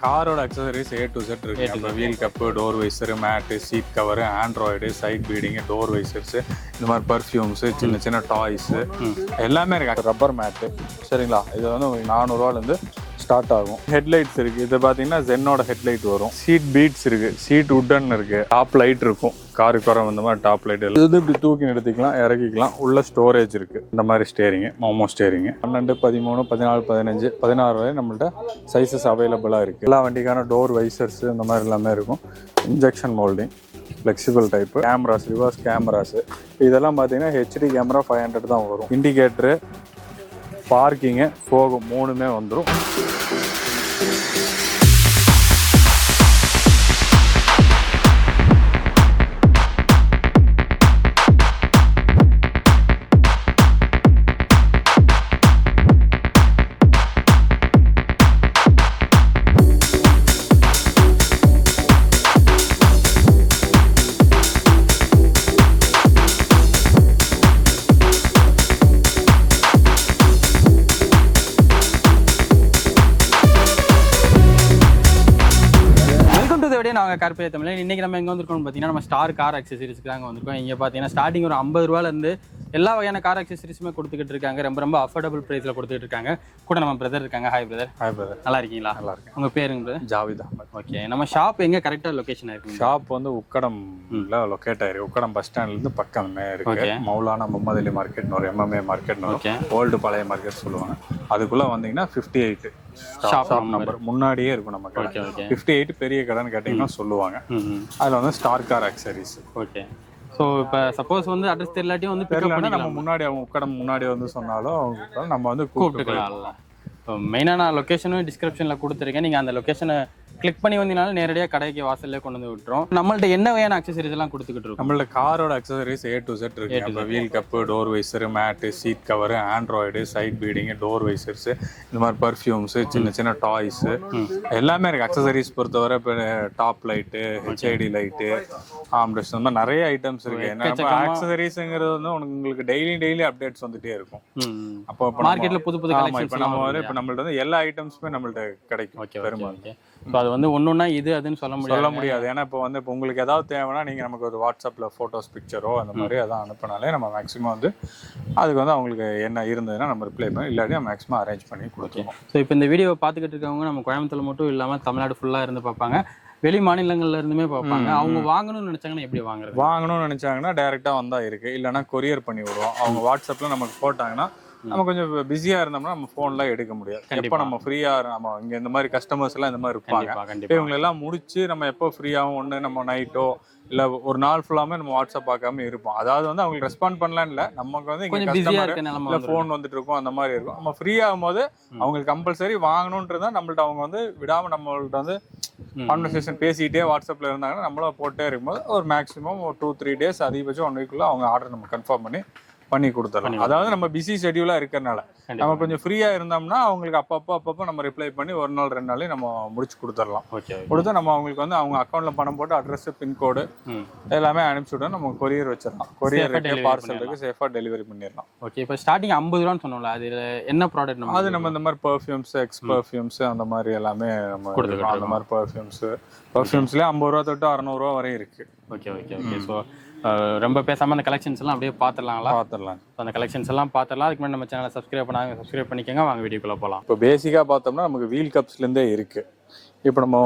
காரோட accessories A to Z இருக்கு. இப்போ wheel cup, door visor, mat, seat cover, android, side beading, door visors, இந்த மாதிரி perfumes, சின்ன சின்ன டாய்ஸு எல்லாமே இருக்கு. ரப்பர் மேட்டு சரிங்களா, இது வந்து உங்களுக்கு 400 ரூபாலேருந்து ஸ்டார்ட் ஆகும். ஹெட்லைட்ஸ் இருக்குது. இது பார்த்தீங்கன்னா ஜென்னோட ஹெட்லைட் வரும். சீட் பீட்ஸ் இருக்குது, சீட் உட்டன் இருக்குது, டாப் லைட் இருக்கும், காருக்கு வர இந்த மாதிரி டாப் லைட் இது இப்படி தூக்கி எடுத்துக்கலாம், இறக்கிக்கலாம். உள்ள ஸ்டோரேஜ் இருக்குது. இந்த மாதிரி ஸ்டேரிங்கு, மோமோ ஸ்டேரிங்கு 12, 13, 14, 15, 16 வரை நம்மள்ட்ட சைஸஸ் அவைலபிளாக இருக்குது. எல்லா வண்டிக்கான டோர் வைசர்ஸ் இந்த மாதிரி எல்லாமே இருக்கும். Injection moulding, flexible type, cameras, reverse cameras, இதெல்லாம் பார்த்தீங்கன்னா HD கேமரா 500 தான் வரும். இண்டிகேட்டரு, பார்க்கிங்கு, ஃபோகு 3மே வந்துடும். நாங்கள் கார்பரேட் தமிழ் இன்றைக்கி நம்ம எங்கே வந்திருக்கோம்னு பார்த்தீங்கன்னா நம்ம ஸ்டார் கார் அக்சசரிஸ்க்கு தாங்க வந்திருக்கோம். இங்கே பார்த்தீங்கன்னா ஸ்டார்டிங் ஒரு 50 ரூபாலேருந்து எல்லா வகையான கார் அக்சசரிஸுமே கொடுத்துக்கிட்டு இருக்காங்க. ரொம்ப அஃபோர்டபுள் ப்ரைஸில் கொடுத்துட்டு இருக்காங்க. கூட நம்ம பிரதர் இருக்காங்க. Hi brother. Hi brother. நல்லா இருக்கீங்களா? நல்லா இருக்கேன். உங்கள் பேருங்க பிரதர்? ஜாவித் அஹமத். ஓகே, நம்ம ஷாப் எங்கே கரெக்டாக லொக்கேஷன் இருக்குது? ஷாப் வந்து உக்கடம்ல லொக்கேட் ஆயிருக்கு. உக்கடம் பஸ் ஸ்டாண்ட்லேருந்து பக்கமே இருக்கு. மௌலானா முகமது அலி மார்க்கெட், ஒரு MMA மார்க்கெட், ஓல்டு பழைய மார்க்கெட் சொல்லுவாங்க. அதுக்குள்ளே வந்தீங்கன்னா 58 ஷாப் நம்பர் முன்னாடியே இருக்கும். நம்ம கடை 58 பெரிய கடைன்னு கேட்டிங்கன்னா சொல்லுவாங்க. அதில் வந்து star car accessories. Okay, so இப்போ சப்போஸ் வந்து அட்ரஸ் தெரியலாட்டியும் வந்து தெரியலன்னா நம்ம முன்னாடி அவங்க உக்கடம் முன்னாடி வந்து சொன்னாலும் அவங்க நம்ம வந்து கூப்பிட்டுக்கலாம். ஸோ மெயினாக நான் லொக்கேஷனும் டிஸ்கிரிப்ஷனில் கொடுத்துருக்கேன். நீங்கள் அந்த லொக்கேஷனை கிளிக் பண்ணி வந்தீங்கனாலும் நேரடியாக கடைக்கு வாசல்லே கொண்டு வந்து விட்டுரும். நம்மள்ட்ட என்ன வகையான அக்சசரிஸ் எல்லாம் கொடுத்துக்கிட்டு இருக்கோம்? நம்மள்ட்ட காரோட அக்சசரிஸ் A to Z இருக்கு. இப்போ wheel cup, door visor, mat, seat cover, android, side beading, door visors, இந்த மாதிரி பர்ஃப்யூம்ஸு, சின்ன சின்ன டாய்ஸு எல்லாமே இருக்குது. அக்சசரிஸ் பொறுத்தவரை இப்போ top light, HID light, armrest, இந்த மாதிரி நிறைய ஐட்டம்ஸ் இருக்குது. என்ன அக்சசரிஸுங்கிறது வந்து உங்களுக்கு டெய்லி அப்டேட்ஸ் வந்துட்டே இருக்கும். அப்போ மார்க்கெட்டில் புது இப்போ நம்ம வந்து இப்போ நம்மள்ட்ட வந்து எல்லா ஐட்டம்ஸுமே நம்மள்ட்ட கிடைக்கும் பெரும்பாலும். ஸோ அது வந்து ஒன்றுன்னா இது அதுன்னு சொல்ல முடியாது. ஏன்னா இப்போ வந்து இப்போ உங்களுக்கு ஏதாவது தேவைன்னா நீங்கள் நமக்கு ஒரு வாட்ஸ்அப்பில் ஃபோட்டோஸ், பிக்சரோ அந்த மாதிரி அதான் அனுப்பினாலே நம்ம மேக்ஸிமம் வந்து அதுக்கு வந்து அவங்களுக்கு என்ன இருந்ததுன்னா நம்ம ரிப்ளை பண்ணி, இல்லாட்டி நம்ம மேக்ஸிமம் அரேஞ்ச் பண்ணி கொடுத்துருவோம். ஸோ இப்போ இந்த வீடியோவை பார்த்துக்கிட்டு இருக்கவங்க நம்ம கோயம்புத்தூர் மட்டும் இல்லாமல் தமிழ்நாடு ஃபுல்லாக இருந்து பார்ப்பாங்க, வெளி மாநிலங்கள்ல இருந்துமே பார்ப்பாங்க. அவங்க வாங்கணும்னு நினைச்சாங்கன்னா எப்படி வாங்கணும்னு நினைச்சாங்கன்னா டைரெக்டாக வந்தால் இருக்குது. இல்லைனா கொரியர் பண்ணி விடுவோம். அவங்க வாட்ஸ்அப்பில் நமக்கு போட்டாங்கன்னா நம்ம கொஞ்சம் பிஸியாக இருந்தோம்னா நம்ம ஃபோன்லாம் எடுக்க முடியாது. எப்போ நம்ம ஃப்ரீயாக நம்ம இங்கே இந்த மாதிரி கஸ்டமர்ஸ் எல்லாம் இந்த மாதிரி இருப்பாங்க. இவங்களெல்லாம் முடிச்சு நம்ம எப்போ ஃப்ரீயாகவும் ஒன்று நம்ம நைட்டோ இல்லை ஒரு நாள் ஃபுல்லாமே நம்ம வாட்ஸ்அப் பார்க்காம இருப்போம். அதாவது வந்து அவங்களுக்கு ரெஸ்பாண்ட் பண்ணலான்னு இல்லை, நமக்கு வந்து இங்கே கஸ்டமர் இல்லை ஃபோன் வந்துட்டு இருக்கும், அந்த மாதிரி இருக்கும். நம்ம ஃப்ரீ ஆகும்போது அவங்களுக்கு கம்பல்சரி வாங்கணுன்றதான் நம்மள்ட்ட அவங்க வந்து விடாமல் நம்மள்ட்ட வந்து கான்வர்சேஷன் பேசிக்கிட்டே வாட்ஸ்அப்பில் இருந்தாங்கன்னா நம்மளும் போட்டே இருக்கும்போது ஒரு மேக்ஸிமம் ஒரு 2-3 டேஸ் அதிகபட்சம் 1 வீக்குள்ளே அவங்க ஆர்டர் நம்ம கன்ஃபார்ம் பண்ணி கொடுத்துடலாம். அதாவது நம்ம பிஸி ஷெட்யூலா இருக்கிறனால நம்ம கொஞ்சம் ஃப்ரீயா இருந்தோம்னா அவங்களுக்கு அப்பப்போ நம்ம ரிப்ளை பண்ணி 1 நாள் 2 நாளே நம்ம முடிச்சு கொடுத்துடலாம். கொடுத்து நம்ம அவங்களுக்கு வந்து அவங்க அக்கௌண்ட்ல பணம் போட்டு அட்ரஸ், பின்கோடு எல்லாமே அனுப்பிச்சு விட்டோம். நம்ம கொரியர் வச்சிடலாம். கொரியர் பார்சலுக்கு சேஃபா டெலிவரி பண்ணிடலாம். ஓகே, இப்போ ஸ்டார்டிங் 50 ரூபான்னு சொன்னோம்ல, அது என்ன ப்ராடக்ட்? அது நம்ம இந்த மாதிரி பர்ஃப்யூம்ஸ், எக்ஸ் பர்ஃப்யூம்ஸ் அந்த மாதிரி எல்லாமே நம்ம கொடுத்துருக்கோம். அந்த மாதிரி பர்ஃப்யூம்ஸ்லேயே 50 ரூபா தொட்டு 600 ரூபா வரை இருக்கு. ஓகே. ஸோ ரொம்ப பேசாமல் அந்த கலெக்ஷன்ஸ் எல்லாம் அப்படியே பார்த்துடலாம். அந்த கலெக்ஷன்ஸ் எல்லாம் பார்த்துடலாம். அதுக்கு முன்னாடி நம்ம சேனலை சப்ஸ்கிரைப் பண்ணிக்கோங்க. வாங்க வீடியோக்குள்ள போகலாம். இப்போ பேசிக்காக பார்த்தோம்னா நமக்கு வீல் கப்ஸ்லேருந்தே இருக்கு. இப்போ நம்ம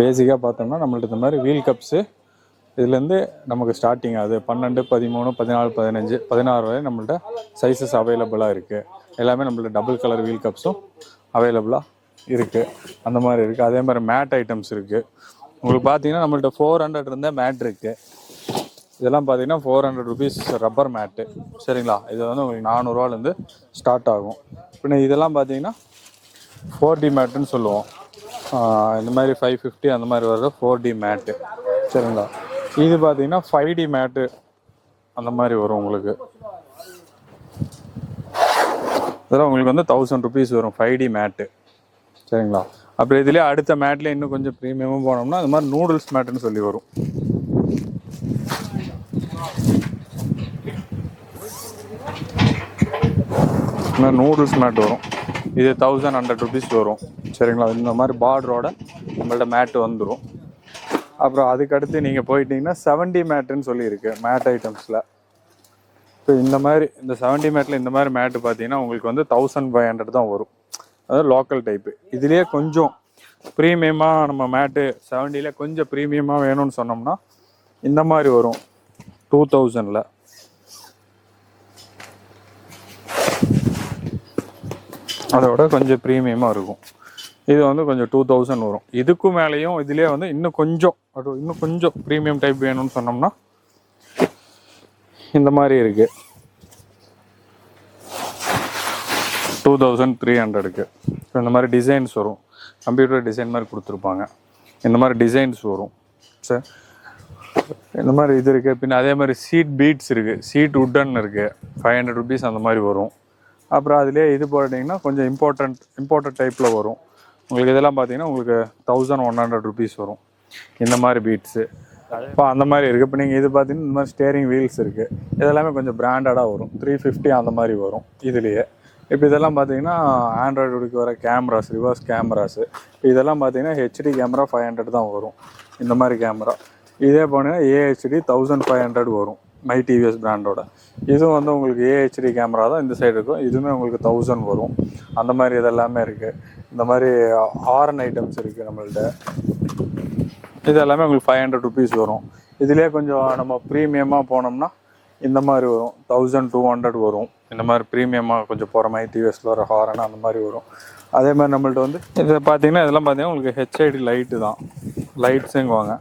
பேசிக்காக பார்த்தோம்னா நம்மள்ட்ட இந்த மாதிரி வீல் கப்ஸு இதுலேருந்து நமக்கு ஸ்டார்டிங் ஆகுது 12, 13, 14, 15, 16 வரை நம்மள்ட்ட சைஸஸ் அவைலபிளாக இருக்குது. எல்லாமே நம்மள்ட்ட டபுள் கலர் வீல் கப்ஸும் அவைலபிளாக இருக்குது. அந்த மாதிரி இருக்குது. அதே மாதிரி மேட் ஐட்டம்ஸ் இருக்குது. உங்களுக்கு பார்த்தீங்கன்னா நம்மள்ட்ட 400 இருந்தால் மேட் இருக்குது. இதெல்லாம் பார்த்தீங்கன்னா 400 ருபீஸ் ரப்பர் மேட்டு சரிங்களா. இது வந்து உங்களுக்கு 400 ரூபாலேருந்து ஸ்டார்ட் ஆகும். பின்ன இதெல்லாம் பார்த்தீங்கன்னா 4D மேட்டுன்னு சொல்லுவோம். இந்த மாதிரி 550 அந்த மாதிரி வர்றது 4D மேட்டு சரிங்களா. இது பார்த்தீங்கன்னா 5D மேட்டு அந்த மாதிரி வரும் உங்களுக்கு. இதெல்லாம் உங்களுக்கு வந்து 1000 ருபீஸ் வரும் 5D மேட்டு சரிங்களா. அப்புறம் இதுலேயே அடுத்த மேட்ல இன்னும் கொஞ்சம் ப்ரீமியமும் போனோம்னா அது மாதிரி நூடுல்ஸ் மேட்டுன்னு சொல்லி வரும். இந்த மாதிரி நூடுல்ஸ் மேட் வரும். இது 1100 rupees வரும். சரிங்களா? இந்த மாதிரி பார்டரோட நம்மள்ட்ட மேட்டு வந்துடும். அப்புறம் அதுக்கடுத்து நீங்கள் போயிட்டீங்கன்னா 70 மேட்டுன்னு சொல்லியிருக்கு மேட் ஐட்டம்ஸில். இப்போ இந்த மாதிரி இந்த 70 மேட்டில் இந்த மாதிரி மேட்டு பார்த்தீங்கன்னா உங்களுக்கு வந்து 1500 தான் வரும். அதாவது லோக்கல் டைப்பு. இதுலேயே கொஞ்சம் ப்ரீமியமாக நம்ம மேட்டு 70ல கொஞ்சம் ப்ரீமியமாக வேணும்னு சொன்னோம்னா இந்த மாதிரி வரும் 2000ல். அதோட கொஞ்சம் ப்ரீமியமாக இருக்கும். இது வந்து கொஞ்சம் 2000 வரும். இதுக்கும் மேலேயும் இதுலேயே வந்து இன்னும் கொஞ்சம் ப்ரீமியம் டைப் வேணும்னு சொன்னோம்னா இந்த மாதிரி இருக்குது 2300க்கு. இந்த மாதிரி டிசைன்ஸ் வரும். கம்ப்யூட்டர் டிசைன் மாதிரி கொடுத்துருப்பாங்க. இந்த மாதிரி டிசைன்ஸ் வரும். சரி, இந்த மாதிரி இது இருக்குது. பின்ன அதே மாதிரி சீட் பீட்ஸ் இருக்குது. சீட் உட்டன் இருக்குது. 500 rupees அந்த மாதிரி வரும். அப்புறம் அதிலே இது போட்டிங்கன்னா கொஞ்சம் இம்போர்ட்டட் டைப்பில் வரும். உங்களுக்கு இதெல்லாம் பார்த்தீங்கன்னா உங்களுக்கு 1100 rupees வரும். இந்த மாதிரி பீட்ஸு இப்போ அந்த மாதிரி இருக்குது. இப்போ நீங்கள் இது பார்த்தீங்கன்னா இந்த மாதிரி ஸ்டேரிங் வீல்ஸ் இருக்குது. இதெல்லாமே கொஞ்சம் பிராண்டடாக வரும். 350 அந்த மாதிரி வரும் இதுலேயே. இப்போ இதெல்லாம் பார்த்தீங்கன்னா ஆண்ட்ராய்டுக்கு வர கேமராஸ், ரிவர்ஸ் கேமராஸு. இதெல்லாம் பார்த்தீங்கன்னா ஹெச்டி கேமரா 500 தான் வரும். இந்த மாதிரி கேமரா. இதே போனீங்கன்னா ஏஹெச்டி 1500 வரும். மை டிவிஎஸ் பிராண்டோட. இதுவும் வந்து உங்களுக்கு ஏஹெச்டி கேமரா தான் இந்த சைடு இருக்கும். இதுவுமே உங்களுக்கு 1000 வரும். அந்த மாதிரி இதெல்லாமே இருக்குது. இந்த மாதிரி ஹாரன் ஐட்டம்ஸ் இருக்குது நம்மள்ட்ட. இது எல்லாமே உங்களுக்கு 500 rupees வரும். இதுலேயே கொஞ்சம் நம்ம ப்ரீமியமாக போனோம்னா இந்த மாதிரி வரும் 1200 வரும். இந்த மாதிரி ப்ரீமியமாக கொஞ்சம் போகிற மாதிரி டிவிஎஸில் வர ஹாரன் அந்த மாதிரி வரும். அதே மாதிரி நம்மள்ட்ட வந்து இதை பார்த்தீங்கன்னா இதெல்லாம் பார்த்தீங்கன்னா உங்களுக்கு ஹெச்ஐடி லைட்டு தான், லைட்ஸுங்குவாங்க.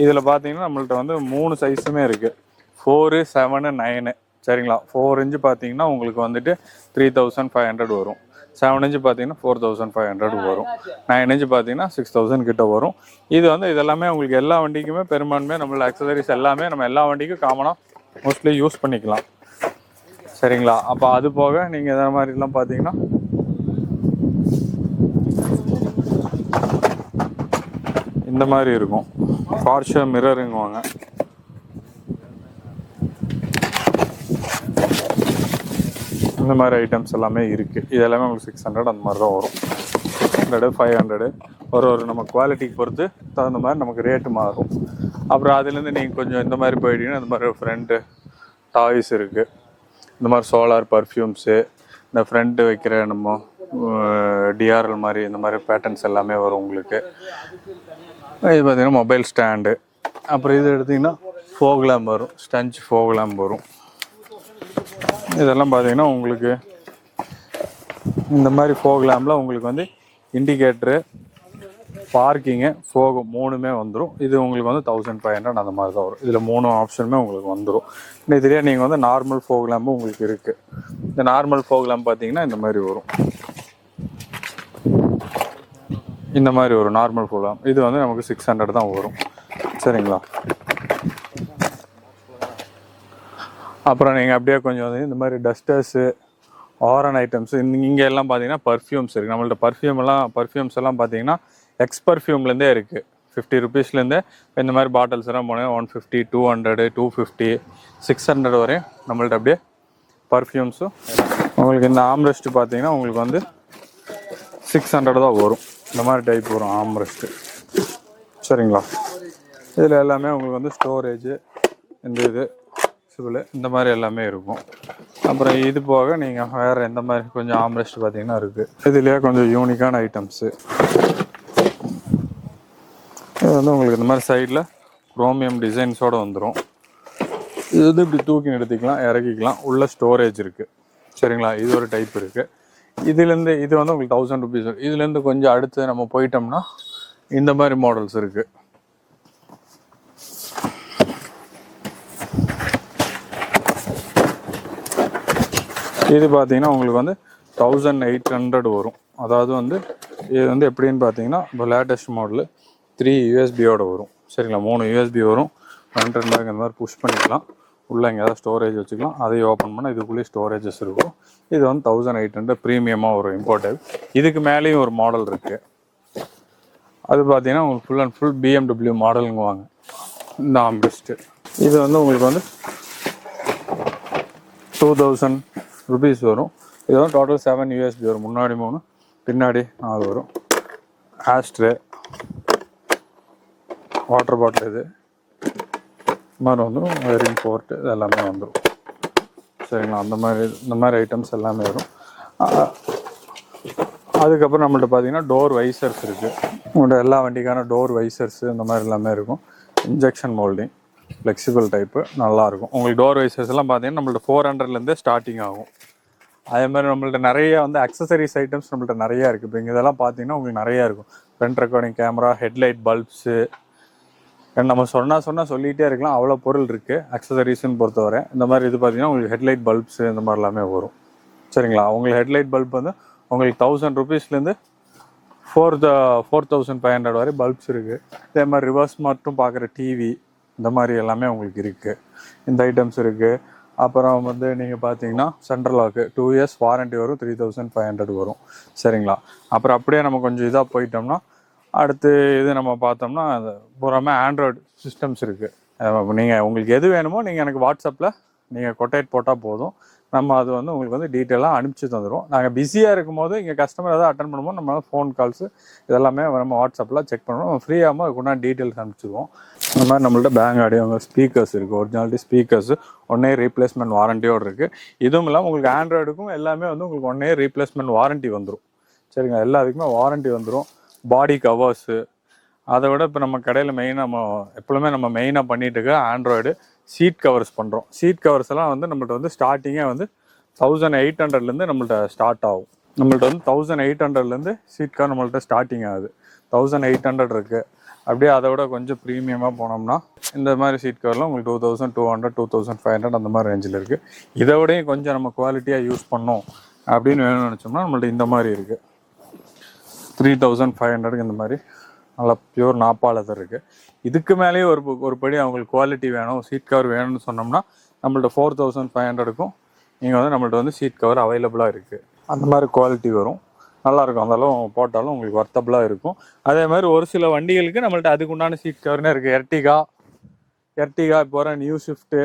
இதில் பார்த்தீங்கன்னா நம்மள்ட்ட வந்து 3 சைஸுமே இருக்குது. 4, 7, 9. சரிங்களா? 4 inch பார்த்தீங்கன்னா உங்களுக்கு வந்துட்டு 3500 வரும். 7 inch பார்த்தீங்கன்னா 4500 வரும். 9 inch பார்த்தீங்கன்னா 6000 கிட்ட வரும். இது வந்து இதெல்லாமே உங்களுக்கு எல்லா வண்டிக்குமே பெரும்பான்மை நம்மளோட அக்சசரிஸ் எல்லாமே நம்ம எல்லா வண்டிக்கும் காமனாக மோஸ்ட்லி யூஸ் பண்ணிக்கலாம். சரிங்களா? அப்போ அது போக நீங்கள் இதே மாதிரிலாம் பார்த்தீங்கன்னா இந்த மாதிரி இருக்கும். பார்ஷர் மிரருங்குவாங்க. இந்த மாதிரி ஐட்டம்ஸ் எல்லாமே இருக்குது. இது எல்லாமே உங்களுக்கு 600 அந்த மாதிரி தான் வரும். 100, 500 ஒரு நம்ம குவாலிட்டிக்கு பொறுத்து தகுந்த மாதிரி நமக்கு ரேட்டு மாறும். அப்புறம் அதுலேருந்து நீங்கள் கொஞ்சம் இந்த மாதிரி போயிட்டீங்கன்னா இந்த மாதிரி ஃப்ரண்ட்டு டாய்ஸ் இருக்குது. இந்த மாதிரி சோலார் பர்ஃப்யூம்ஸு, இந்த ஃப்ரண்ட்டு வைக்கிற நம்ம டிஆர்எல் மாதிரி இந்த மாதிரி பேட்டர்ன்ஸ் எல்லாமே வரும் உங்களுக்கு. இது பார்த்திங்கன்னா மொபைல் ஸ்டாண்டு. அப்புறம் இது எடுத்திங்கன்னா ஃபோக் லேம்ப் வரும். ஸ்டஞ்ச் ஃபோக் லேம்ப் வரும். இதெல்லாம் பார்த்தீங்கன்னா உங்களுக்கு இந்த மாதிரி ஃபோக் லேம்பில் உங்களுக்கு வந்து இண்டிகேட்ரு, பார்க்கிங்கு, ஃபோகு 3மே வந்துடும். இது உங்களுக்கு வந்து 1500 அந்த மாதிரி தான் வரும். இதில் 3 ஆப்ஷனுமே உங்களுக்கு வந்துடும். இதுலேயே நீங்கள் வந்து நார்மல் ஃபோக் லேம்பும் உங்களுக்கு இருக்குது. இந்த நார்மல் ஃபோக் லேம்ப் பார்த்தீங்கன்னா இந்த மாதிரி வரும். இந்த மாதிரி ஒரு நார்மல் ஃபோக் லேம்ப் இது வந்து நமக்கு 600 தான் வரும். சரிங்களா? அப்புறம் நீங்கள் அப்படியே கொஞ்சம் வந்து இந்த மாதிரி டஸ்டர்ஸு, ஆரன் ஐட்டம்ஸு, இங்கே எல்லாம் பார்த்தீங்கன்னா பர்ஃப்யூம்ஸ் இருக்குது. நம்மள்ட்ட பர்ஃப்யூம்ஸ் எல்லாம் பார்த்தீங்கன்னா எக்ஸ் பர்ஃப்யூம்லேருந்தே இருக்குது. 50 rupeesலேருந்தே இந்த மாதிரி பாட்டில்ஸ் எல்லாம் போனால் 150, 200, 250, 600 வரையும் நம்மள்ட்ட அப்படியே பர்ஃப்யூம்ஸும். உங்களுக்கு இந்த ஆம்ரெஸ்ட்டு பார்த்தீங்கன்னா உங்களுக்கு வந்து 600 தான் வரும். இந்த மாதிரி டைப் வரும் ஆம்ரெஸ்ட்டு. சரிங்களா? இதில் எல்லாமே உங்களுக்கு வந்து ஸ்டோரேஜு, இந்த இந்த மாதிரி எல்லாமே இருக்கும். அப்புறம் இது போக நீங்கள் வேறு எந்த மாதிரி கொஞ்சம் ஆம்ரெஸ்ட் பார்த்தீங்கன்னா இருக்குது. இதுலேயே கொஞ்சம் யூனிக்கான ஐட்டம்ஸு. இது வந்து உங்களுக்கு இந்த மாதிரி சைடில் குரோமியம் டிசைன்ஸோடு வந்துடும். இது வந்து இப்படி தூக்கி எடுத்துக்கலாம், இறக்கிக்கலாம். உள்ள ஸ்டோரேஜ் இருக்குது. சரிங்களா? இது ஒரு டைப் இருக்குது. இதுலேருந்து இது வந்து உங்களுக்கு 1000 rupees. இதுலேருந்து கொஞ்சம் அடுத்து நம்ம போயிட்டோம்னா இந்த மாதிரி மாடல்ஸ் இருக்குது. இது பார்த்தீங்கன்னா உங்களுக்கு வந்து 1800 வரும். அதாவது வந்து இது வந்து எப்படின்னு பார்த்தீங்கன்னா இப்போ லேட்டஸ்ட் மாடலு 3 USBயோட வரும். சரிங்களா? 3 USB வரும். ஃப்ரண்ட் அண்ட் பேக் இந்த மாதிரி புஷ் பண்ணிக்கலாம். உள்ளே எங்கேயாவது ஸ்டோரேஜ் வச்சுக்கலாம். அதையும் ஓப்பன் பண்ணால் இதுக்குள்ளேயே ஸ்டோரேஜஸ் இருக்கும். இது வந்து 1800 ப்ரீமியமாக ஒரு இம்போர்ட்டட். இதுக்கு மேலேயும் ஒரு மாடல் இருக்குது. அது பார்த்தீங்கன்னா உங்களுக்கு ஃபுல் அண்ட் ஃபுல் BMW மாடலுங்குவாங்க இந்த ஆம்ரெஸ்ட்டு. இது வந்து உங்களுக்கு வந்து 2000 ருபீஸ் வரும். இது வந்து டோட்டல் 7 USD வரும். முன்னாடி 3 பின்னாடி 4 வரும். ஆஸ்ட்ரே, வாட்டர் பாட்டில், இது மாதிரி வந்துடும். வயரிங் போர்ட்டு இது எல்லாமே வந்துடும். சரிங்களா, இந்த மாதிரி ஐட்டம்ஸ் எல்லாமே வரும். அதுக்கப்புறம் நம்மள்ட்ட பார்த்தீங்கன்னா டோர் வைசர்ஸ் இருக்குது. உங்கள்கிட்ட எல்லா வண்டிக்கான டோர் வைசர்ஸு இந்த மாதிரி எல்லாமே இருக்கும். இன்ஜெக்ஷன் மோல்டிங், ஃப்ளெக்சிபிள் டைப்பு, நல்லாயிருக்கும். உங்களுக்கு டோர் வைசர்ஸ் எல்லாம் பார்த்தீங்கன்னா நம்மள்ட்ட 400லேருந்தே ஸ்டார்டிங் ஆகும். அதே மாதிரி நம்மள்ட்ட நிறைய வந்து அக்சசரிஸ் ஐட்டம்ஸ் நம்மள்ட்ட நிறையா இருக்குது. இப்போ இங்கே இதெல்லாம் பார்த்தீங்கன்னா உங்களுக்கு நிறையா இருக்கும். Front recording camera, headlight bulbs, நம்ம சொல்லிகிட்டே இருக்கலாம், அவ்வளோ பொருள் இருக்குது அக்சசரிஸ்ன்னு பொறுத்தவரை. இந்த மாதிரி இது பார்த்தீங்கன்னா உங்களுக்கு ஹெட்லைட் பல்ப்ஸு இந்த மாதிரி எல்லாமே வரும். சரிங்களா, உங்களுக்கு ஹெட்லைட் பல்ப் வந்து உங்களுக்கு 1000 ருபீஸ்லேருந்து 4500 வரை பல்ப்ஸ் இருக்குது. இதே மாதிரி ரிவர்ஸ் மட்டும் பார்க்குற டிவி இந்த மாதிரி எல்லாமே உங்களுக்கு இருக்குது. இந்த ஐட்டம்ஸ் இருக்குது. அப்புறம் வந்து நீங்கள் பார்த்தீங்கன்னா சென்ட்ரல் லாக்கு 2 years வாரண்ட்டி வரும். 3500 வரும். சரிங்களா, அப்புறம் அப்படியே நம்ம கொஞ்சம் இதாக போயிட்டோம்னா அடுத்து இது நம்ம பார்த்தோம்னா அது பூராமே ஆண்ட்ராய்டு சிஸ்டம்ஸ் இருக்குது. நீங்கள் உங்களுக்கு எது வேணுமோ நீங்கள் எனக்கு வாட்ஸ்அப்பில் நீங்கள் கொட்டேட் போட்டால் போதும். நம்ம அது வந்து உங்களுக்கு வந்து டீட்டெயிலாக அனுப்பிச்சி தந்துடுவோம். நாங்கள் பிஸியாக இருக்கும் போது இங்கே கஸ்டமர் எதாவது அட்டன் பண்ணும்போது நம்ம ஃபோன் கால்ஸு இதெல்லாமே நம்ம வாட்ஸ்அப்பில் செக் பண்ணுவோம். ஃப்ரீயாகவும் அதுக்குன்னா டீட்டெயில்ஸ் அனுப்பிச்சிடுவோம். இந்த மாதிரி நம்மள்ட்ட பேங்க் ஆடியோ ஸ்பீக்கர்ஸ் இருக்குது. ஒரிஜினாலிட்டி ஸ்பீக்கர்ஸு 1 year ரீப்ளேஸ்மெண்ட் வாரண்டியோடு இருக்குது. இதுவும் இல்லாமல் உங்களுக்கு ஆண்ட்ராய்டுக்கும் எல்லாமே வந்து உங்களுக்கு 1 year ரீப்ளேஸ்மெண்ட் வாரண்ட்டி வந்துடும். சரிங்க, எல்லாத்துக்குமே வாரண்ட்டி வந்துடும். பாடி கவர்ஸு, அதை விட இப்போ நம்ம கடையில் எப்பவுமே மெயினாக பண்ணிட்டு இருக்க ஆண்ட்ராய்டு சீட் கவர்ஸ் பண்ணுறோம். சீட் கவர்ஸ் எல்லாம் வந்து நம்மள்ட்ட வந்து ஸ்டார்டிங்கே வந்து 1800லேருந்து நம்மள்ட்ட ஸ்டார்ட் ஆகும். நம்மள்ட்ட வந்து 1800லேருந்து சீட் கவர் நம்மள்ட்ட ஸ்டார்டிங் ஆகுது. 1800 இருக்குது. அப்படியே அதை விட கொஞ்சம் ப்ரீமியமாக போனோம்னா இந்த மாதிரி சீட் கவர்லாம் உங்களுக்கு 2200, 2500 அந்த மாதிரி ரேஞ்சில் இருக்குது. இதை விடையும் கொஞ்சம் நம்ம குவாலிட்டியாக யூஸ் பண்ணோம் அப்படின்னு வேணும்னு நினச்சோம்னா நம்மள்ட்ட இந்த மாதிரி இருக்குது. 3500 இந்த மாதிரி நல்லா பியூர் நாப்பா லெதர் இருக்குது. இதுக்கு மேலேயே ஒரு படி அவங்களுக்கு குவாலிட்டி வேணும், சீட் கவர் வேணும்னு சொன்னோம்னா நம்மள்ட்ட 4500க்கும் நீங்கள் வந்து நம்மள்ட்ட வந்து சீட் கவர் அவைலபிளாக இருக்குது. அந்த மாதிரி குவாலிட்டி வரும். நல்லாயிருக்கும். அதெல்லாம் போட்டாலும் உங்களுக்கு ஒர்த்தபுளாக இருக்கும். அதே மாதிரி ஒரு சில வண்டிகளுக்கு நம்மள்ட்ட அதுக்கு உண்டான சீட் கவர்னே இருக்குது. எர்டிகா இப்போ வர நியூ ஷிஃப்ட்டு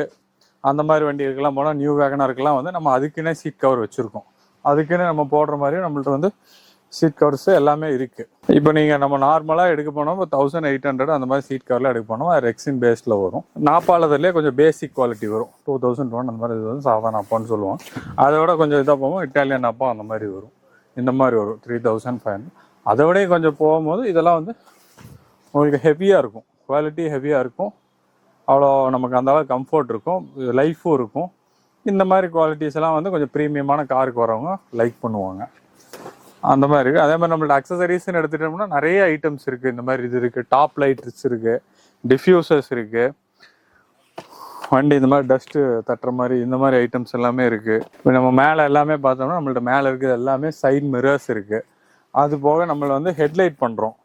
அந்த மாதிரி வண்டிகளுக்கெல்லாம் போனால், நியூ வேகனருக்கெல்லாம் வந்து நம்ம அதுக்குன்னே சீட் கவர் வச்சுருக்கோம். அதுக்குன்னு நம்ம போடுற மாதிரியும் நம்மள்ட்ட வந்து சீட் கவர்ஸ் எல்லாமே இருக்குது. இப்போ நீங்கள் நம்ம நார்மலாக எடுக்க போனோம் 1800 அந்த மாதிரி சீட் கவர்லாம் எடுக்க போனோம். ரெக்ஸின் பேஸில் வரும். நாப்பாளதுலேயே கொஞ்சம் பேசிக் குவாலிட்டி வரும். 2001 அந்த மாதிரி இது வந்து சாதாரண அப்பான்னு சொல்லுவோம். அதை விட கொஞ்சம் இதாக போகும் இட்டாலியன் அப்பா அந்த மாதிரி வரும். இந்த மாதிரி வரும் 3500. அதை விட கொஞ்சம் போகும்போது இதெல்லாம் வந்து உங்களுக்கு ஹெவியாக இருக்கும். குவாலிட்டி ஹெவியாக இருக்கும். அவ்வளோ நமக்கு அந்த அளவுக்கு கம்ஃபர்ட் இருக்கும், லைஃபும் இருக்கும். இந்த மாதிரி குவாலிட்டிஸ் எல்லாம் வந்து கொஞ்சம் ப்ரீமியமான காருக்கு வரவங்க லைக் பண்ணுவாங்க. அந்த மாதிரி இருக்குது. அதே மாதிரி நம்மள்ட்ட அக்சசரிஸ்ன்னு எடுத்துட்டோம்னா நிறைய ஐட்டம்ஸ் இருக்குது. இந்த மாதிரி இது இருக்குது. டாப் லைட்ஸ் இருக்குது, டிஃப்யூசர்ஸ் இருக்குது, வண்டி இந்த மாதிரி டஸ்ட்டு தட்டுற மாதிரி இந்த மாதிரி ஐட்டம்ஸ் எல்லாமே இருக்குது. இப்போ நம்ம மேலே எல்லாமே பார்த்தோம்னா நம்மள்ட்ட மேலே இருக்கிறது எல்லாமே சைட் மிரர்ஸ் இருக்குது. அது போக நம்மள வந்து ஹெட்லைட் பண்ணுறோம்.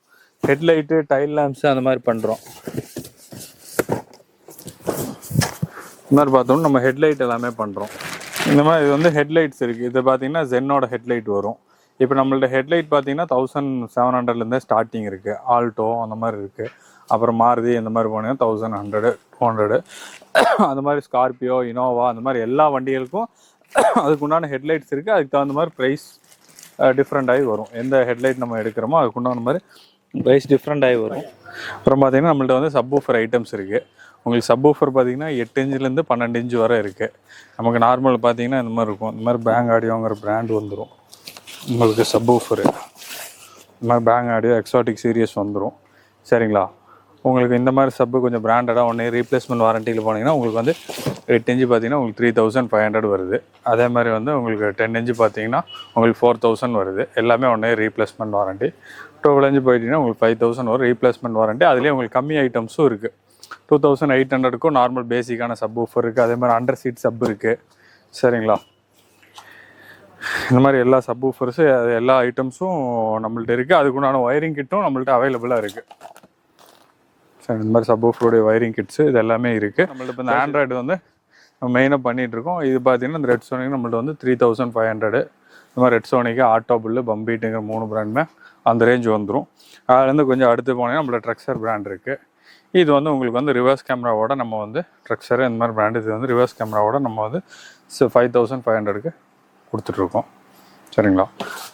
ஹெட்லைட்டு, டைல் லேம்ப்ஸு அந்த மாதிரி பண்ணுறோம். இந்த மாதிரி பார்த்தோம்னா நம்ம ஹெட்லைட் எல்லாமே பண்ணுறோம். இந்த மாதிரி இது வந்து ஹெட்லைட்ஸ் இருக்குது. இது பார்த்தீங்கன்னா ஜென்னோட ஹெட்லைட் வரும். இப்போ நம்மள்ட்ட ஹெட்லைட் பார்த்தீங்கன்னா 1700லேருந்தே ஸ்டார்டிங் இருக்குது. ஆல்டோ அந்த மாதிரி இருக்குது. அப்புறம் மாருதி இந்த மாதிரி போனீங்கன்னா 1100, 200 அந்த மாதிரி ஸ்கார்பியோ, இனோவா அந்த மாதிரி எல்லா வண்டிகளுக்கும் அதுக்கு உண்டான ஹெட்லைட்ஸ் இருக்குது. அதுக்கு தகுந்த மாதிரி ப்ரைஸ் டிஃப்ரெண்ட் ஆகி வரும். எந்த ஹெட்லைட் நம்ம எடுக்கிறோமோ அதுக்கு உண்டான மாதிரி ப்ரைஸ் டிஃப்ரெண்ட் ஆகி வரும். அப்புறம் பார்த்தீங்கன்னா நம்மள்ட்ட வந்து சப்வூஃபர் ஐட்டம்ஸ் இருக்குது. உங்களுக்கு சப்வூஃபர் பார்த்தீங்கன்னா 8 இன்ச்லேருந்து 12 இன்ச் வரை இருக்குது. நமக்கு நார்மல் பார்த்தீங்கன்னா இந்த மாதிரி இருக்கும். இந்த மாதிரி பேங்க் ஆடியோங்கிற பிராண்ட் வந்துடும் உங்களுக்கு. சப்வூஃபரு இந்த மாதிரி பேங்க் ஆடியோ எக்ஸாட்டிக் சீரியஸ் வந்துடும். சரிங்களா, உங்களுக்கு இந்த மாதிரி சப்பு கொஞ்சம் பிராண்டடாக 1 year ரீப்ளேஸ்மெண்ட் வாரண்டியில் போனீங்கன்னா உங்களுக்கு வந்து 8 inch பார்த்தீங்கன்னா உங்களுக்கு 3500 வருது. அதே மாதிரி வந்து உங்களுக்கு 10 inch பார்த்தீங்கன்னா உங்களுக்கு 4000 வருது. எல்லாமே 1 year ரீப்ளேஸ்மெண்ட் வாரண்டி. 12 inch போயிட்டீங்கன்னா உங்களுக்கு 5000 வரும் ரீப்ளேஸ்மெண்ட் வாரண்டி. அதுலேயே உங்களுக்கு கம்மி ஐட்டம்ஸும் இருக்குது. 2800க்கும் நார்மல் பேசிக்கான சப் ஊஃபர் இருக்குது. அதே மாதிரி அண்டர் சீட் சப் இருக்குது. சரிங்களா, இந்த மாதிரி எல்லா சப் ஊஃபர்ஸு எல்லா ஐட்டம்ஸும் நம்மள்ட்ட இருக்குது. அதுக்குண்டான ஒயரிங் கிட்டும் நம்மள்ட்ட அவைலபிளாக இருக்குது. சரி, இந்த மாதிரி சப் ஊஃபருடைய ஒயரிங் கிட்ஸு இது எல்லாமே இருக்குது நம்மள்ட்ட. இப்போ இந்த ஆண்ட்ராய்டு வந்து நம்ம மெயினாக பண்ணிகிட்ருக்கோம். இது பார்த்தீங்கன்னா இந்த ரெட் சோனிக் நம்மள்ட்ட வந்து 3500. இந்த மாதிரி ரெட் சோனிக்கு, ஆட்டோ புல்லு, பம்பீட்டுங்கிற 3 பிராண்டுமே அந்த ரேஞ்ச் வந்துடும். அதுலேருந்து கொஞ்சம் அடுத்து போனீங்கன்னா நம்மள்ட்ட ட்ரக்ஸர் பிராண்ட் இருக்குது. இது வந்து உங்களுக்கு வந்து ரிவர்ஸ் கேமராவோட நம்ம வந்து ட்ரக்ஸரு இந்த மாதிரி பிராண்டு இது வந்து ரிவர்ஸ் கேமராவோட நம்ம வந்து 5500க்கு கொடுத்துட்ருக்கோம். சரிங்களா.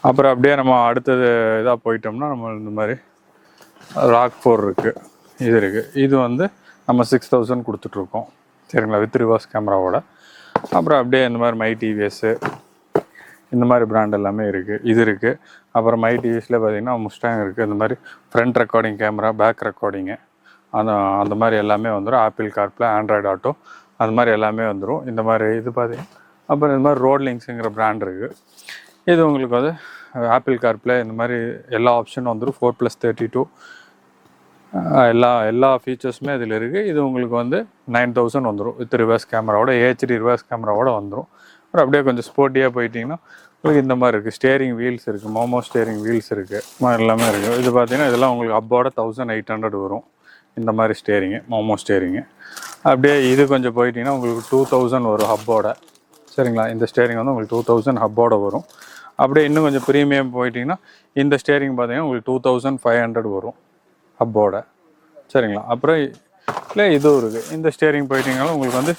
அப்புறம் அப்படியே நம்ம அடுத்தது இதாக போயிட்டோம்னா நம்ம இந்த மாதிரி ராக் 4 இருக்குது, இது இருக்குது. இது வந்து நம்ம 6000 கொடுத்துட்ருக்கோம். சரிங்களா, வித் ரிவர்ஸ் கேமராவோட. அப்புறம் அப்படியே இந்த மாதிரி மை டிவிஎஸ்ஸு இந்த மாதிரி பிராண்ட் எல்லாமே இருக்குது, இது இருக்குது. அப்புறம் மை டிவிஎஸில் பார்த்தீங்கன்னா முஸ்டாங் இருக்குது. இந்த மாதிரி front recording camera, back recording அந்த மாதிரி எல்லாமே வந்துடும். ஆப்பிள் கார்ப்ளே, ஆண்ட்ராய்டு ஆட்டோ அந்த மாதிரி எல்லாமே வந்துடும். இந்த மாதிரி இது பார்த்தீங்கன்னா அப்புறம் இந்த மாதிரி ரோட்லிங்ஸுங்கிற பிராண்ட் இருக்குது. இது உங்களுக்கு வந்து ஆப்பிள் கார்ப்ளே இந்த மாதிரி எல்லா ஆப்ஷனும் வந்துடும். 4+32 எல்லா ஃபீச்சர்ஸுமே இதில் இருக்குது. இது உங்களுக்கு வந்து 9000 வந்துடும் வித் ரிவர்ஸ் கேமராவோட, HD ரிவர்ஸ் கேமராவோட வந்துடும். அப்புறம் அப்படியே கொஞ்சம் ஸ்போர்ட்டியாக போயிட்டிங்கன்னா உங்களுக்கு இந்த மாதிரி இருக்குது. ஸ்டேரிங் வீல்ஸ் இருக்குது, மோமோ ஸ்டேரிங் வீல்ஸ் இருக்குது, எல்லாமே இருக்குது. இது பார்த்தீங்கன்னா இதெல்லாம் உங்களுக்கு அப்போட 1800 வரும். இந்த மாதிரி ஸ்டேரிங்கு, மோமோ ஸ்டேரிங்கு. அப்படியே இது கொஞ்சம் போயிட்டிங்கன்னா உங்களுக்கு 2000 வரும் ஹப்போட. சரிங்களா, இந்த ஸ்டேரிங் வந்து உங்களுக்கு 2000 ஹப்போட வரும். அப்படியே இன்னும் கொஞ்சம் ப்ரீமியம் போயிட்டிங்கன்னா இந்த ஸ்டேரிங் பார்த்தீங்கன்னா உங்களுக்கு 2500 வரும் ஹப்போட. சரிங்களா. அப்புறம் இல்லை இதுவும் இருக்குது. இந்த ஸ்டேரிங் போயிட்டிங்கனாலும் உங்களுக்கு வந்து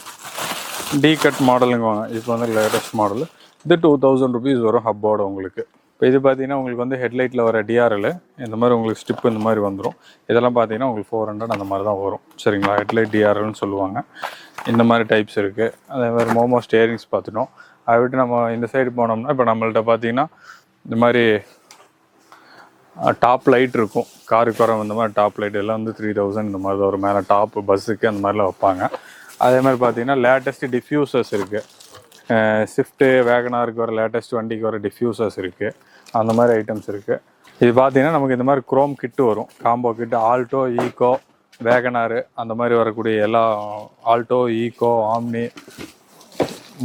டீகட் மாடலுங்குவாங்க. இப்போ வந்து லேட்டஸ்ட் மாடலு. இது 2000 ருபீஸ் வரும் ஹப்போட உங்களுக்கு. இப்போ இது பார்த்தீங்கன்னா உங்களுக்கு வந்து ஹெட்லைட்டில் வர டிஆர்எல் இந்த மாதிரி உங்களுக்கு ஸ்டிப்பு இந்த மாதிரி வந்துடும். இதெல்லாம் பார்த்தீங்கன்னா உங்களுக்கு 400 அந்த மாதிரி தான் வரும். சரிங்களா, ஹெட்லைட் டிஆர்எல்னு சொல்லுவாங்க. இந்த மாதிரி டைப்ஸ் இருக்குது. அதே மாதிரி மோமோ ஸ்டேரிங்ஸ் பார்த்துட்டோம். அதை விட்டு நம்ம இந்த சைடு போனோம்னா இப்போ நம்மள்ட்ட பார்த்தீங்கன்னா இந்த மாதிரி டாப் லைட் இருக்கும். காருக்கு வர இந்த மாதிரி டாப் லைட் எல்லாம் வந்து 3000 இந்த மாதிரி தான் ஒரு மேலே டாப்பு பஸ்ஸுக்கு அந்த மாதிரிலாம் வைப்பாங்க. அதே மாதிரி பார்த்தீங்கன்னா லேட்டஸ்ட் டிஃப்யூசர்ஸ் இருக்குது. ஸ்விஃப்ட்டு, வேகனாருக்கு வர லேட்டஸ்ட் வண்டிக்கு வர டிஃப்யூசர்ஸ் இருக்குது. அந்த மாதிரி ஐட்டம்ஸ் இருக்குது. இது பார்த்தீங்கன்னா நமக்கு இந்த மாதிரி குரோம் கிட்டு வரும், காம்போ கிட்டு. ஆல்டோ, ஈகோ, வேகனாரு அந்த மாதிரி வரக்கூடிய எல்லா ஆல்டோ, ஈகோ, ஆம்னி,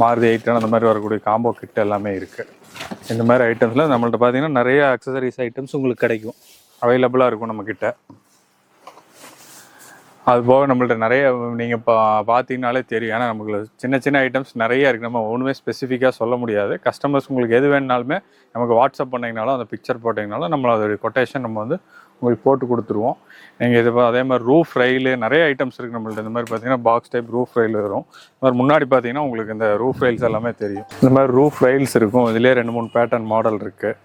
மாருதி 8 அந்த மாதிரி வரக்கூடிய காம்போ கிட் எல்லாமே இருக்குது. இந்த மாதிரி ஐட்டம்ஸில் நம்மள்ட்ட பார்த்தீங்கன்னா நிறைய அக்சசரிஸ் ஐட்டம்ஸ் உங்களுக்கு கிடைக்கும், அவைலபிளாக இருக்கும் நம்மக்கிட்ட. அது போக நம்மள்ட்ட நிறைய நீங்கள் இப்போ பார்த்தீங்கனாலே தெரியும். ஏன்னா நமக்கு சின்ன சின்ன ஐட்டம்ஸ் நிறைய இருக்குது. நம்ம ஒன்றுமே ஸ்பெசிஃபிக்காக சொல்ல முடியாது. கஸ்டமர்ஸ் உங்களுக்கு எது வேணுனாலுமே நமக்கு வாட்ஸ்அப் பண்ணிங்கனாலும் அந்த பிக்சர் போட்டிங்கனாலும் நம்ம அதோடைய கொட்டேஷன் நம்ம வந்து உங்களுக்கு போட்டு கொடுத்துருவோம். நீங்கள் இது அதே மாதிரி ரூஃப் ரயிலு நிறைய ஐட்டம்ஸ் இருக்குது நம்மள்ட்ட. இந்த மாதிரி பார்த்தீங்கன்னா பாக்ஸ் டைப் ரூஃப் ரயில் வரும். இந்த மாதிரி முன்னாடி பார்த்தீங்கன்னா உங்களுக்கு இந்த ரூஃப் ரயில்ஸ் எல்லாமே தெரியும். இந்த மாதிரி ரூஃப் ரயில்ஸ் இருக்கும். இதிலே 2-3 பேட்டர்ன் மாடல் இருக்குது.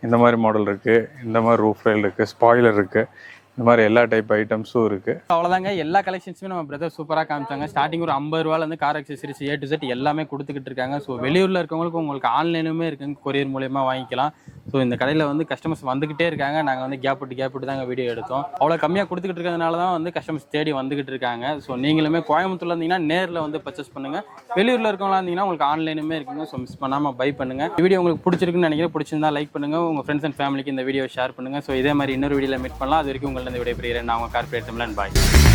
இந்த மாதிரி மாடல் இருக்குது, இந்த மாதிரி ரூஃப் ரயில் இருக்குது, ஸ்பாய்லர் இருக்குது. இந்த மாதிரி எல்லா டைப் ஐட்டம்ஸும் இருக்குது. அவ்வளோதாங்க, எல்லா கலெக்ஷன்ஸுமே நம்ம பிரதர் சூப்பராக காமிச்சாங்க. ஸ்டார்டிங் ஒரு 50 ரூபாலேருந்து car accessories A to Z எல்லாமே கொடுத்துக்கிட்டு இருக்காங்க. ஸோ வெளியூரில் இருக்கவங்களுக்கு உங்களுக்கு ஆன்லைனுமே இருக்குங்க, கொரியர் மூலயமா வாங்கிக்கலாம். ஸோ இந்த கடையில் வந்து கஸ்டமர்ஸ் வந்துக்கிட்டே இருக்காங்க. நாங்கள் வந்து கேப் விட்டு தாங்க வீடியோ எடுத்தோம். அவ்வளோ கம்மியாக கொடுத்துக்கிட்டு இருக்கிறதுனால தான் வந்து கஸ்டமர்ஸ் தேடி வந்துக்கிட்டு இருக்காங்க. ஸோ நீங்களுமே கோயம்புத்தூர்ல இருந்தீங்கன்னா நேரில் வந்து பர்ச்சேஸ் பண்ணுங்கள். வெளியூரில் இருக்கவங்களா இருந்தீங்கன்னா உங்களுக்கு ஆன்லைனுமே இருக்குங்க. ஸோ மிஸ் பண்ணாமல் பை பண்ணுங்கள். வீடியோ உங்களுக்கு பிடிச்சிருக்குன்னு நினைக்கிறேன். பிடிச்சிருந்தா லைக் பண்ணுங்கள். உங்கள் ஃப்ரெண்ட்ஸ் அண்ட் ஃபேமிலிக்கு இந்த வீடியோ ஷேர் பண்ணுங்கள். ஸோ இதே மாதிரி இன்னொரு வீடியோவில் மீட் பண்ணலாம். அது வரைக்கும் உங்களை இந்த வீடியோ பிரிகிறேன். நான் உங்கள் கார்பரேட் தமிழன். பாய்.